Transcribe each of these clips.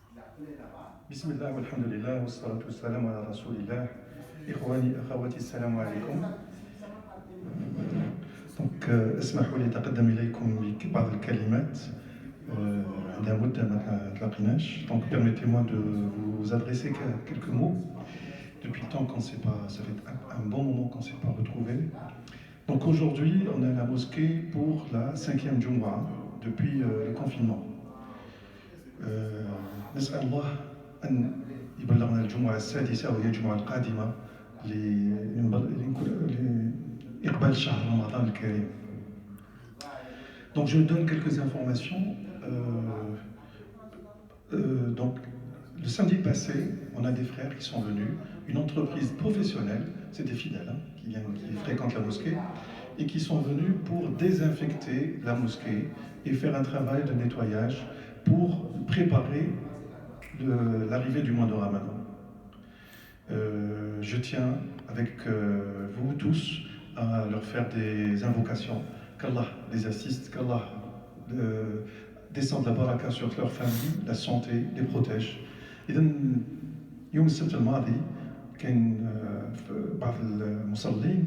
بسم الله والحمد لله والصلاة والسلام على رسول الله. إخواني أخواتي السلام عليكم. Donc اسمحوا لي تقدم إليكم ببعض الكلمات عندها مدة ما تلاقيناش. Donc permettez-moi de vous adresser quelques mots. Depuis le temps qu'on ne s'est pas, ça fait un bon moment qu'on ne s'est pas retrouvés. Donc aujourd'hui, on est à la mosquée pour la 5e Jumu'ah depuis le confinement. نسأل الله أن يبلغنا الجمعة السادسة وهي الجمعة القادمة لإقبال شهر رمضان الكريم. Donc je donne quelques informations. Donc le samedi passé, on a des frères qui sont venus, une entreprise professionnelle, c'est des fidèles qui fréquentent la mosquée et qui sont venus pour désinfecter la mosquée et faire un travail de nettoyage pour préparer l'arrivée du mois de Ramadan. Je tiens avec vous tous à leur faire des invocations, qu'Allah les assiste, qu'Allah descende la baraka sur leur famille, la santé, les protège. إذن يوم السبت الماضي كان بعض المصلين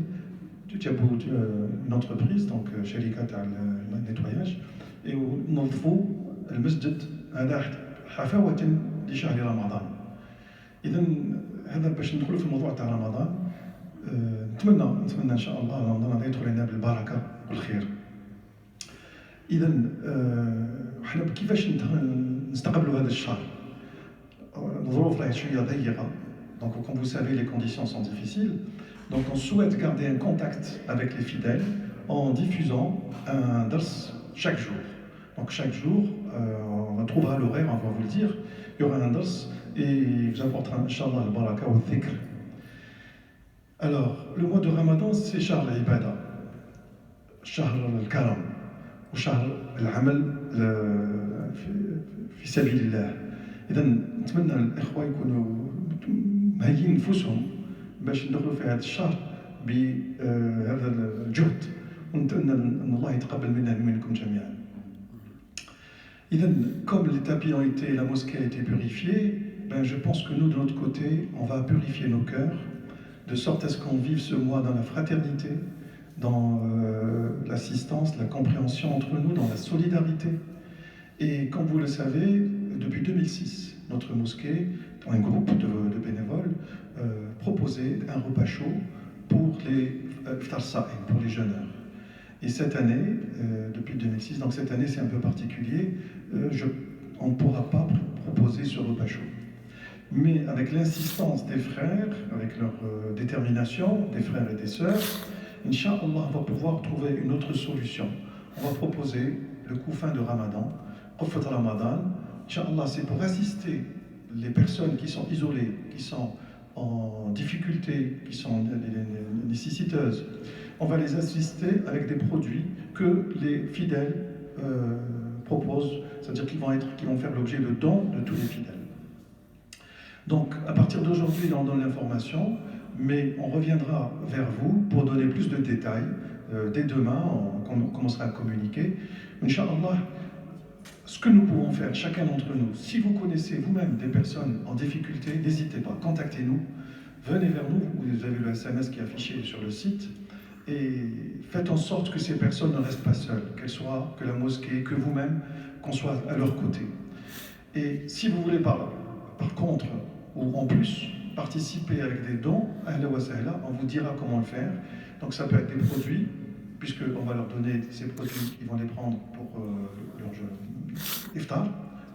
جابوا une entreprise donc شركة تاع النيتواياج ونظفوا المسجد هذا حفاوة لشهر رمضان. إذن هذا باش ندخلوا في الموضوع تاع رمضان. نتمنى إن شاء الله رمضان يدخل لنا بالبركة والخير. إذن احنا كيفاش نستقبلوا هذا الشهر؟ الظروف راهي شوية ضيقة. Donc comme vous savez, les conditions sont difficiles. Donc on souhaite garder un contact avec les fidèles en diffusant un dars chaque jour. Donc chaque jour, on trouvera l'horaire, on va vous le dire. Il y aura un dars et vous apportera, Inch'Allah, le baraka ou le dhikr. Alors, le mois de Ramadan, c'est Shahr al-Ibada, Shahr al-Karam, ou Shahr al-Amal في سبيل الله. إذا نتمنى الإخوة يكونوا مهيئين نفوسهم باش ندخلوا في هذا الشهر بهذا الجهد ونتمنى أن الله يتقبل منا ومنكم جميعا. Comme les tapis ont été, la mosquée a été purifiée, je pense que nous, de notre côté, on va purifier nos cœurs, de sorte à ce qu'on vive ce mois dans la fraternité, dans l'assistance, la compréhension entre nous, dans la solidarité. Et comme vous le savez, depuis 2006, notre mosquée, un groupe de bénévoles, proposait un repas chaud pour les iftar sa'im, pour les jeûneurs. Et cette année, depuis 2006, donc cette année c'est un peu particulier, on ne pourra pas proposer ce repas chaud. Mais avec l'insistance des frères, avec leur détermination, des frères et des sœurs, Inch'Allah, on va pouvoir trouver une autre solution. On va proposer le coup fin de Ramadan, Qufat Ramadan. Inch'Allah, c'est pour assister les personnes qui sont isolées, qui sont en difficulté, qui sont nécessiteuses. On va les assister avec des produits que les fidèles proposent, c'est-à-dire qu'ils vont faire l'objet de dons de tous les fidèles. Donc, à partir d'aujourd'hui, on donne l'information, mais on reviendra vers vous pour donner plus de détails. Dès demain, on commencera à communiquer. Inch'Allah, ce que nous pouvons faire, chacun d'entre nous, si vous connaissez vous-même des personnes en difficulté, n'hésitez pas, contactez-nous, venez vers nous, vous avez le SMS qui est affiché sur le site, et faites en sorte que ces personnes ne restent pas seules, qu'elles soient, que la mosquée, que vous-même, qu'on soit à leur côté. Et si vous voulez par contre, ou en plus, participer avec des dons, ahla wa sahla, on vous dira comment le faire. Donc ça peut être des produits, puisqu'on va leur donner ces produits, ils vont les prendre pour leur iftar,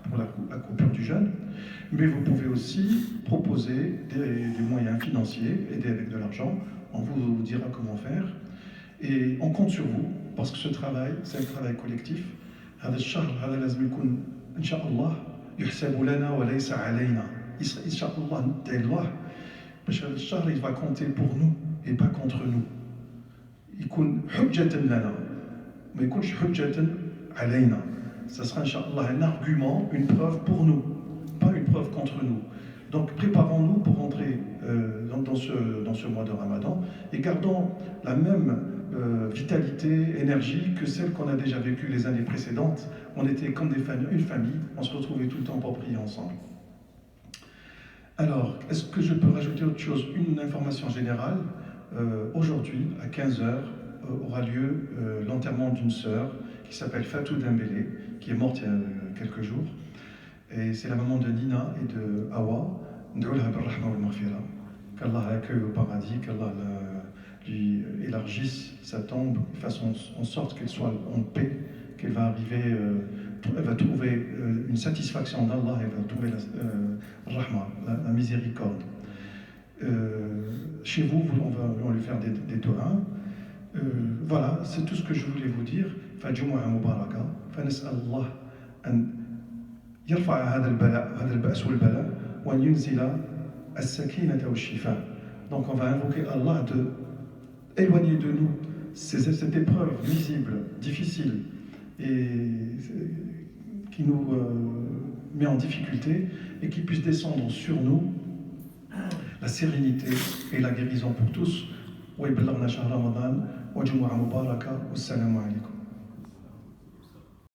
pour la coupure du jeûne. Mais vous pouvez aussi proposer des moyens financiers, aider avec de l'argent. On vous dira comment faire. Et on compte sur vous, parce que ce travail, c'est un travail collectif. هذا الشهر هذا لازم يكون إن شاء الله يحسب لنا وليس علينا. إن شاء الله ندعي الله باش هذا الشهر il va compter pour nous et pas contre nous. يكون حجة لنا ما يكونش حجة علينا. Ça sera Inch'Allah un argument, une preuve pour nous, pas une preuve contre nous. Donc préparons-nous pour entrer dans ce mois de Ramadan et gardons la même vitalité, énergie que celle qu'on a déjà vécue les années précédentes. On était comme une famille, on se retrouvait tout le temps pour prier ensemble. Alors, est-ce que je peux rajouter autre chose? Une information générale. Aujourd'hui, à 15 heures, aura lieu l'enterrement d'une sœur qui s'appelle Fatou Dembélé, qui est morte il y a quelques jours. Et c'est la maman de Nina et de Awa. Qu'Allah l'accueille au paradis, qu'Allah lui élargisse sa tombe, fasse en sorte qu'elle soit en paix, qu'elle va arriver, elle va trouver une satisfaction d'Allah, elle va trouver la rahma, la miséricorde. Chez vous, on va lui faire des doigts. Voilà, c'est tout ce que je voulais vous dire. فجمعة مباركة فنسأل الله أن يرفع هذا البأس والبلاء وأن ينزل السكينة والشفاء. Donc on va invoquer Allah de éloigner de nous cette épreuve visible, difficile et qui nous met en difficulté et qui puisse descendre sur nous la sérénité et la guérison pour tous. ويبلغنا شهر رمضان وجمعة مباركة والسلام عليكم.